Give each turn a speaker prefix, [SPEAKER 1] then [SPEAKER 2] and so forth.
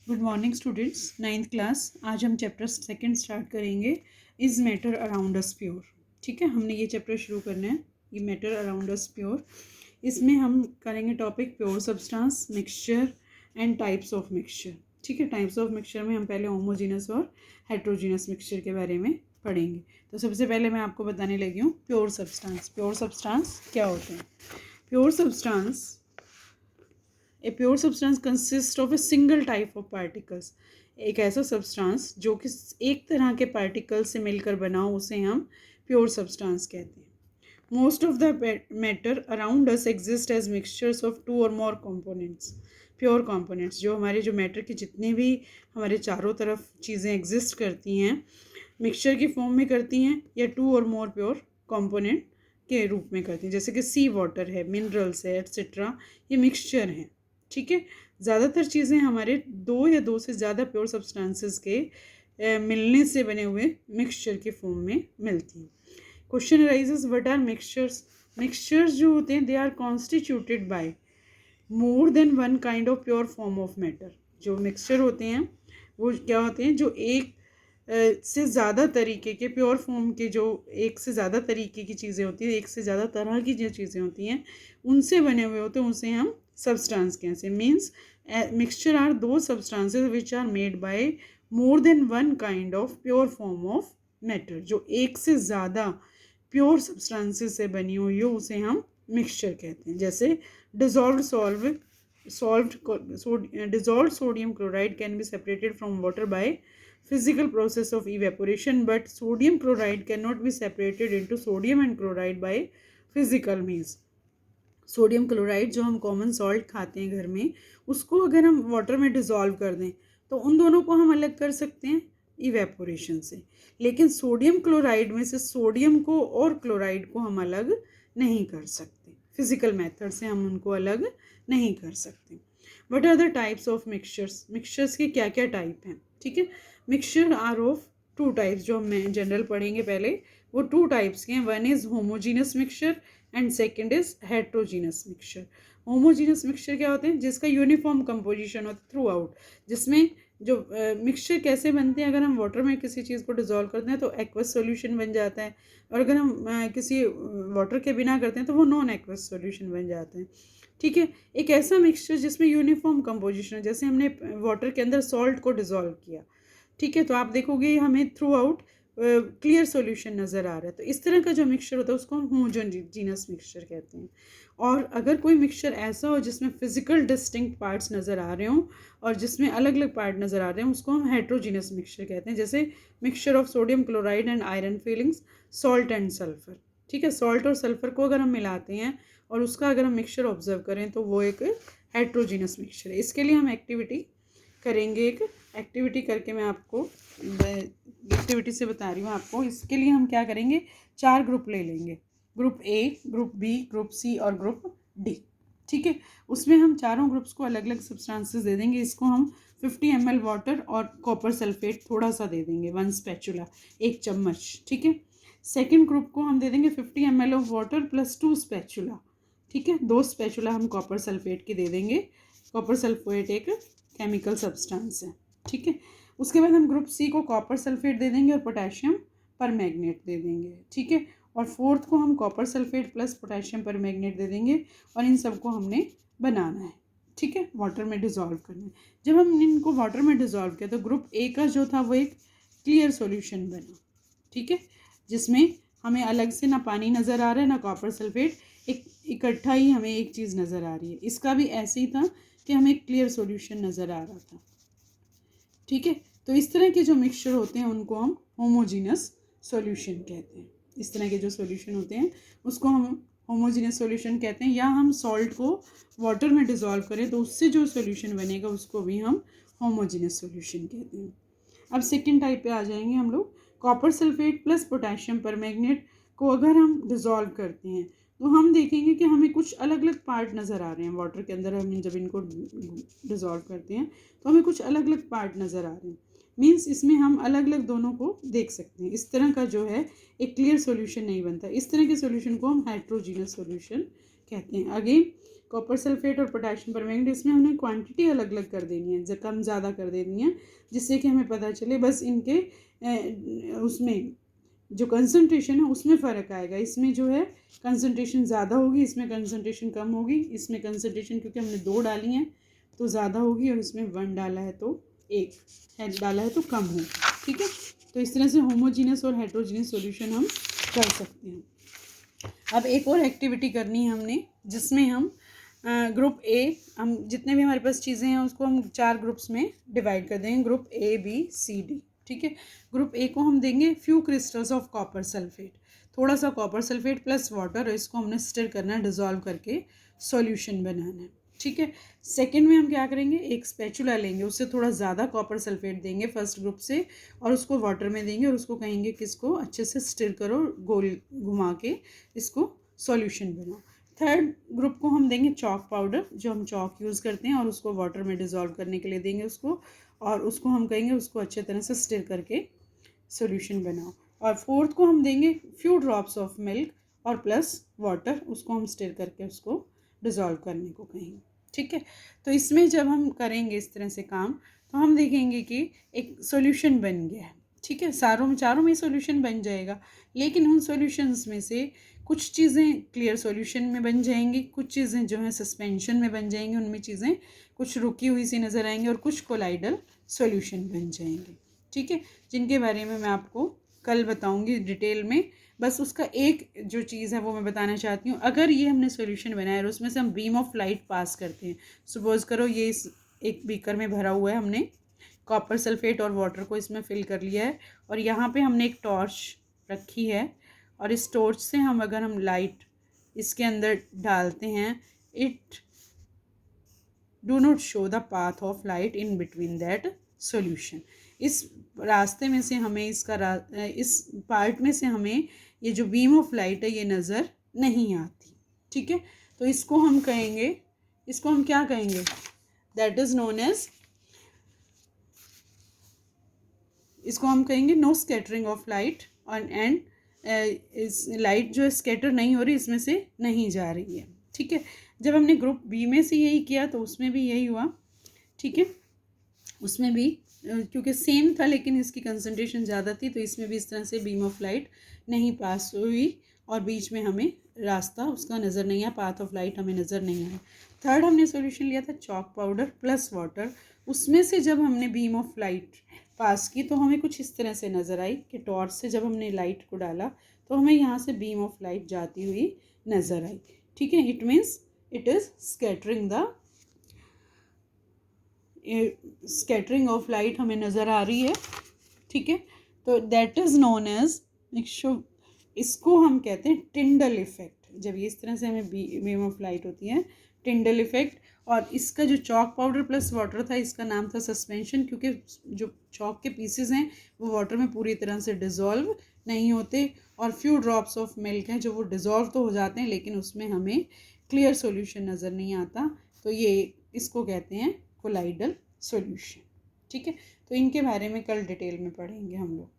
[SPEAKER 1] Good morning students, ninth class. आज हम chapter second start करेंगे, is matter around us pure. ठीक है, हमने ये चैप्टर शुरू करना है, ये मैटर अराउंड अस प्योर। इसमें हम करेंगे topic pure substance, mixture and types of mixture. ठीक है, टाइप्स ऑफ मिक्सचर में हम पहले होमोजीनस और हेट्रोजीनस मिक्सचर के बारे में पढ़ेंगे। तो सबसे पहले मैं आपको बताने लगी हूँ प्योर सब्सटेंस। प्योर सब्सटेंस क्या होते हैं? Pure substance, a pure substance consist of a single type of particles. एक ऐसा सब्सटेंस जो कि एक तरह के पार्टिकल से मिलकर बना हो, उसे हम प्योर सब्सटेंस कहते हैं। Most of the matter around us exist as mixtures of two or more components. Pure components, जो हमारे जो मैटर के जितने भी हमारे चारों तरफ चीज़ें एग्जिस्ट करती हैं, मिक्सचर की फॉर्म में करती हैं या to or more pure component के रूप में करती हैं। जैसे कि सी वाटर है, मिनरल्स है, एट्सेट्रा, ये मिक्सचर हैं। ठीक है, ज़्यादातर चीज़ें हमारे दो या दो से ज़्यादा प्योर सब्सटेंसेस के मिलने से बने हुए मिक्सचर के फॉर्म में मिलती हैं। Question arises, what are mixtures? Mixtures जो होते हैं, they are constituted by more than one kind of pure form of matter. जो मिक्सचर होते हैं वो क्या होते हैं? जो एक से ज़्यादा तरीके के प्योर फॉर्म के, जो एक से ज़्यादा तरीके की चीज़ें होती हैं, एक से ज़्यादा तरह की जो चीज़ें होती हैं, उनसे बने हुए होते हैं, उसे हम सब्सटेंस कहते हैं। मीन्स मिक्सचर आर दो substances which are made by more than one kind of pure form of matter. जो एक से ज़्यादा प्योर सब्सटेंसेस से बनी हुई हो, उसे हम मिक्सचर कहते हैं। जैसे dissolved dissolved sodium chloride can be separated from water by physical process of evaporation, but sodium chloride cannot be separated into sodium and chloride by physical means. Sodium chloride जो हम कॉमन सॉल्ट खाते हैं घर में, उसको अगर हम water में डिज़ोल्व कर दें तो उन दोनों को हम अलग कर सकते हैं इवेपोरेशन से। लेकिन सोडियम क्लोराइड में से सोडियम को और क्लोराइड को हम अलग नहीं कर सकते, फिजिकल मेथड से हम उनको अलग नहीं कर सकते। What are the types of mixtures? Mixtures के क्या क्या टाइप हैं? ठीक है, mixture are of two types, जो हम जनरल पढ़ेंगे पहले, वो टू टाइप्स के हैं। One is homogeneous mixture and second is heterogeneous mixture. Homogeneous mixture क्या होते हैं? जिसका यूनिफॉर्म कंपोजिशन होता है थ्रू आउट, जिसमें जो मिक्सचर कैसे बनते हैं, अगर हम वाटर में किसी चीज़ को डिज़ोल्व करते हैं तो एक्वस सॉल्यूशन बन जाता है, और अगर हम किसी वाटर के बिना करते हैं तो वो नॉन एक्वस सॉल्यूशन बन जाते हैं। ठीक है, एक ऐसा मिक्सचर जिसमें यूनिफॉर्म कंपोजिशन है, जैसे हमने वाटर के अंदर सॉल्ट को डिज़ोल्व किया, ठीक है, तो आप देखोगे हमें थ्रू आउट क्लियर सॉल्यूशन नज़र आ रहा है। तो इस तरह का जो मिक्सचर होता है उसको हम होमोजीनस मिक्सचर कहते हैं। और अगर कोई मिक्सचर ऐसा हो जिसमें फिजिकल डिस्टिंक्ट पार्ट्स नज़र आ रहे हों और जिसमें अलग अलग पार्ट नज़र आ रहे हैं, उसको हम हेट्रोजीनस मिक्सचर कहते हैं। जैसे mixture of sodium chloride and iron filings, salt and sulphur. ठीक है, सॉल्ट और सल्फर को अगर हम मिलाते हैं और उसका अगर हम मिक्सचर ऑब्जर्व करें तो वो एक हेट्रोजीनस मिक्सचर है। इसके लिए हम एक्टिविटी करेंगे, एक एक्टिविटी करके मैं आपको एक्टिविटी से बता रही हूँ आपको। इसके लिए हम क्या करेंगे, 4 ग्रुप ले लेंगे, group A, group B, group C और ग्रुप डी। ठीक है, उसमें हम चारों ग्रुप्स को अलग अलग सब्सटेंसेस दे देंगे। इसको हम 50 ml वाटर और कॉपर सल्फेट थोड़ा सा दे देंगे, 1 स्पैचुला, 1 चम्मच। ठीक है, सेकेंड ग्रुप को हम दे देंगे 50 ml of water plus 2 spatula. ठीक है, 2 स्पैचुला हम कॉपर सल्फेट की दे देंगे। कॉपर सल्फेट एक केमिकल सब्सटेंस है। ठीक है, उसके बाद हम ग्रुप सी को कॉपर सल्फेट दे देंगे और पोटेशियम परमैंगनेट दे देंगे। ठीक है, और फोर्थ को हम copper sulphate plus potassium permanganate दे देंगे, और इन सबको हमने बनाना है। ठीक है, वाटर में डिज़ोल्व करना है। जब हम इनको वाटर में डिज़ोल्व किया तो ग्रुप ए का जो था वो एक क्लियर सॉल्यूशन बना। ठीक है, जिसमें हमें अलग से ना पानी नज़र आ रहा है ना कॉपर सल्फेट, एक इकट्ठा ही हमें एक चीज़ नज़र आ रही है। इसका भी ऐसे ही था कि हमें एक क्लियर सॉल्यूशन नज़र आ रहा था। ठीक है, तो इस तरह के जो मिक्सचर होते हैं उनको हम होमोजीनस सॉल्यूशन कहते हैं। इस तरह के जो सॉल्यूशन होते हैं उसको हम होमोजीनस सॉल्यूशन कहते हैं। या हम सॉल्ट को वाटर में डिज़ोल्व करें तो उससे जो सॉल्यूशन बनेगा उसको भी हम होमोजीनस सॉल्यूशन कहते हैं। अब सेकेंड टाइप पे आ जाएंगे हम लोग। Copper sulphate plus potassium permanganate को अगर हम डिज़ोल्व करते हैं तो हम देखेंगे कि हमें कुछ अलग अलग पार्ट नज़र आ रहे हैं वाटर के अंदर। हम जब इनको डिज़ोल्व करते हैं तो हमें कुछ अलग अलग पार्ट नज़र आ रहे हैं। मीन्स इसमें हम अलग अलग दोनों को देख सकते हैं। इस तरह का जो है एक क्लियर सॉल्यूशन नहीं बनता। इस तरह के सॉल्यूशन को हम हेट्रोजीनस सॉल्यूशन कहते हैं। अगेन कॉपर सल्फेट और पोटेशियम परमैंगनेट, इसमें हमने क्वांटिटी अलग अलग कर देनी है, कम ज़्यादा कर देनी है, जिससे कि हमें पता चले बस इनके उसमें जो कंसंट्रेशन है उसमें फ़र्क आएगा। इसमें जो है कंसंट्रेशन ज़्यादा होगी, इसमें कंसंट्रेशन कम होगी। इसमें कंसंट्रेशन क्योंकि हमने 2 डाली हैं तो ज़्यादा होगी, और इसमें 1 डाला है तो 1 है डाला है तो कम होगी। ठीक है, तो इस तरह से होमोजीनियस और हेट्रोजीनियस सॉल्यूशन हम कर सकते हैं। अब एक और एक्टिविटी करनी है हमने, जिसमें हम ग्रुप ए, हम जितने भी हमारे पास चीज़ें हैं उसको हम 4 ग्रुप्स में डिवाइड कर देंगे, group A B C D. ठीक है, ग्रुप ए को हम देंगे few crystals of copper sulphate, थोड़ा सा कॉपर सल्फेट प्लस वाटर, और इसको हमने स्टिर करना है, डिज़ोल्व करके सॉल्यूशन बनाना है। ठीक है, सेकंड में हम क्या करेंगे, एक स्पैचुला लेंगे, उससे थोड़ा ज़्यादा कॉपर सल्फेट देंगे फर्स्ट ग्रुप से, और उसको वाटर में देंगे, और उसको कहेंगे कि इसको अच्छे से स्टिर करो, गोल घुमा के इसको सॉल्यूशन बनाओ। थर्ड ग्रुप को हम देंगे चॉक पाउडर, जो हम चॉक यूज़ करते हैं, और उसको वाटर में डिज़ोल्व करने के लिए देंगे उसको, और उसको हम कहेंगे उसको अच्छे तरह से स्टिर करके सॉल्यूशन बनाओ। और फोर्थ को हम देंगे फ्यू ड्रॉप्स ऑफ मिल्क और प्लस वाटर, उसको हम स्टिर करके उसको डिज़ोल्व करने को कहेंगे। ठीक है, तो इसमें जब हम करेंगे इस तरह से काम, तो हम देखेंगे कि एक सॉल्यूशन बन गया है। ठीक है, चारों में सॉल्यूशन बन जाएगा, लेकिन उन सॉल्यूशंस में से कुछ चीज़ें क्लियर सॉल्यूशन में बन जाएंगी, कुछ चीज़ें जो हैं सस्पेंशन में बन जाएंगी, उनमें चीज़ें कुछ रुकी हुई सी नज़र आएंगी, और कुछ कोलाइडल सॉल्यूशन बन जाएंगे। ठीक है, जिनके बारे में मैं आपको कल बताऊंगी डिटेल में। बस उसका एक जो चीज़ है वो मैं बताना चाहती हूँ, अगर ये हमने सॉल्यूशन बनाया और उसमें से हम बीम ऑफ लाइट पास करते हैं, सपोज करो ये इस एक बीकर में भरा हुआ है, हमने कॉपर सल्फेट और वाटर को इसमें फिल कर लिया है, और यहाँ पे हमने एक टॉर्च रखी है, और इस टॉर्च से हम अगर हम लाइट इसके अंदर डालते हैं, it do not show the path of light in between that solution. इस रास्ते में से हमें इस पार्ट में से हमें ये जो बीम ऑफ लाइट है ये नज़र नहीं आती। ठीक है, तो इसको हम कहेंगे, इसको हम क्या कहेंगे, दैट इज़ नोन एज, इसको हम कहेंगे no scattering of light, and इस लाइट जो है स्कैटर नहीं हो रही, इसमें से नहीं जा रही है। ठीक है, जब हमने ग्रुप बी में से यही किया तो उसमें भी यही हुआ। ठीक है, उसमें भी क्योंकि सेम था लेकिन इसकी कंसंट्रेशन ज़्यादा थी, तो इसमें भी इस तरह से बीम ऑफ लाइट नहीं पास हुई, और बीच में हमें रास्ता उसका नज़र नहीं आया, पाथ ऑफ लाइट हमें नज़र नहीं आया। थर्ड हमने सॉल्यूशन लिया था चॉक पाउडर प्लस वाटर, उसमें से जब हमने बीम ऑफ लाइट पास की तो हमें कुछ इस तरह से नज़र आई कि टॉर्च से जब हमने लाइट को डाला तो हमें यहाँ से बीम ऑफ लाइट जाती हुई नज़र आई। ठीक है, it means it is scattering of light हमें नज़र आ रही है। ठीक है, तो दैट इज़ नोन एज, इसको हम कहते हैं टिंडल इफेक्ट। जब ये इस तरह से हमें बीम ऑफ लाइट होती है, टिंडल इफेक्ट। और इसका जो चॉक पाउडर प्लस वाटर था इसका नाम था सस्पेंशन, क्योंकि जो चॉक के पीसेस हैं वो वाटर में पूरी तरह से डिज़ोल्व नहीं होते, और फ्यू ड्रॉप्स ऑफ मिल्क हैं जो वो डिज़ोल्व तो हो जाते हैं लेकिन उसमें हमें क्लियर सॉल्यूशन नज़र नहीं आता, तो ये इसको कहते हैं कोलाइडल सॉल्यूशन। ठीक है, तो इनके बारे में कल डिटेल में पढ़ेंगे हम लोग।